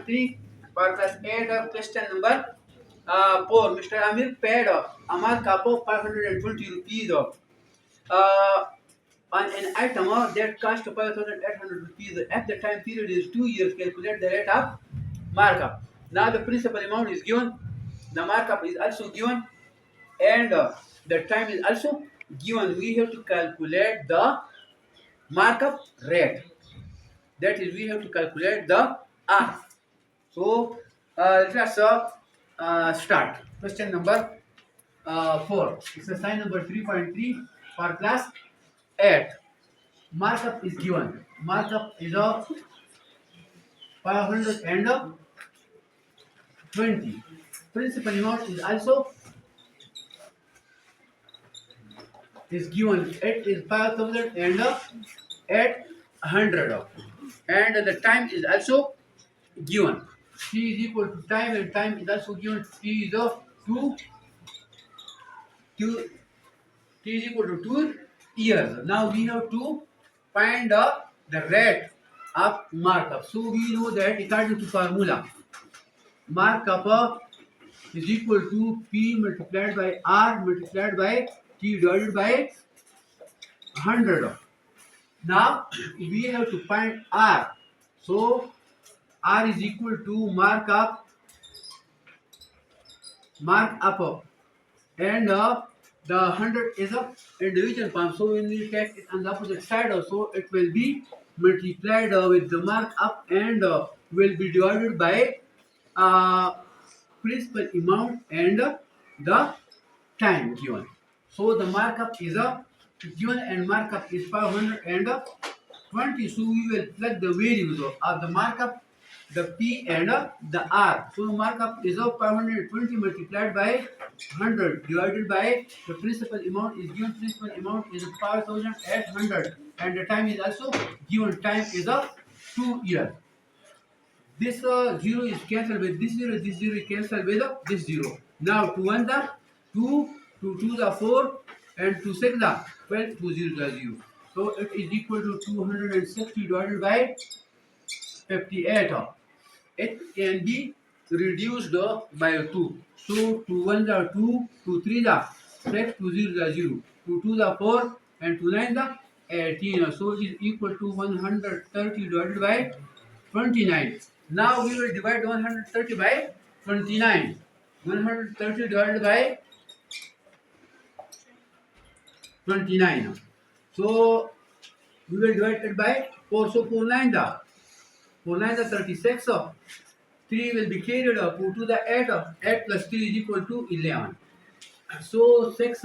3.3 for class 8 of question number 4. Mr. Amir paid a markup of 520 rupees uh, on an item that cost 5,800 rupees. At the time period is 2 years. Calculate the rate of markup. Now the principal amount is given, the markup is also given, and the time is also given. We have to calculate the markup rate. That is, we have to calculate the R. So let us start. Question number 4. Exercise number 3.3 for class 8. Markup is given. Markup is of 520. Principal amount is also is given. It is 5,800. And the time is also given. T is equal to time, and time is also given. T is of 2 T is equal to 2 years. Now we have to find the rate of markup. So we know that according to formula, markup is equal to P multiplied by R multiplied by T divided by 100. Now we have to find R. So R is equal to markup, and the 100 is a division form. So when we take it on the opposite side also, it will be multiplied with the markup, and will be divided by principal amount and the time given. So the markup is given, and markup is 520. So we will plug the values of the markup, the P and the R. So markup is of 520 multiplied by 100 divided by the principal amount is given. Principal amount is 5,800, and the time is also given. Time is 2 years. This 0 is cancelled with this 0. This 0 is cancelled with this 0. Now 2 1 the 2, 2 2 the 4, and 2 6 the 12, 2 0 the 0. So it is equal to 260 divided by 58. It can be reduced by 2. So 2 1 the 2, 2 3 the 6, 2 0 the 0, 2 2 the 4, and 2 9 the 18. So it is equal to 130 divided by 29. Now we will divide 130 by 29. 130 divided by 29. So we will divide it by 4. So 4 9 the 36. 3 will be carried up. 4 to the 8. 8 plus 3 is equal to 11. So 6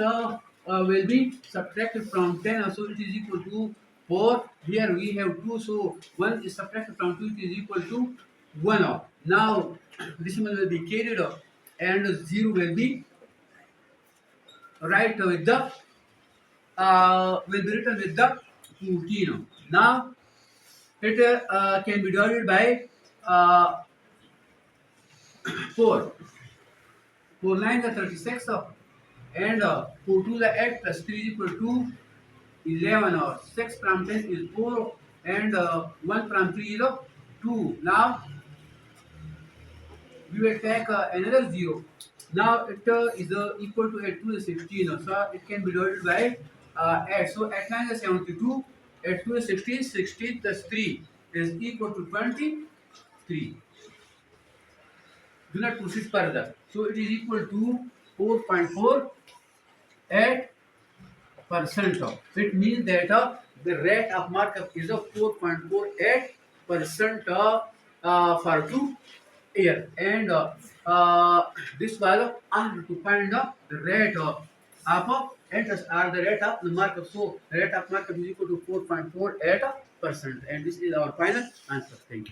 will be subtracted from 10. So it is equal to 4. Here we have 2. So 1 is subtracted from 2. It is equal to 1. Now decimal will be carried up, and 0 will be written with the will be written with the 14. Now it can be divided by 4. 4 9 the 36, and 4 2 the 8 plus 3 is equal to 11. 6 from 10 is 4, and 1 from 3 is 2. Now we will take another 0. Now it is equal to 8 to the 16. So it can be divided by 8. So 8 9 is 72. 8 to the 16. 16 plus 3 is equal to 23. Do not proceed further. So it is equal to 4.48%. It means that the rate of markup is of 4.48% for 2 years. And this was to find the rate of interest or the rate of the markup. So the rate of markup is equal to 4.48%. And this is our final answer. Thank you.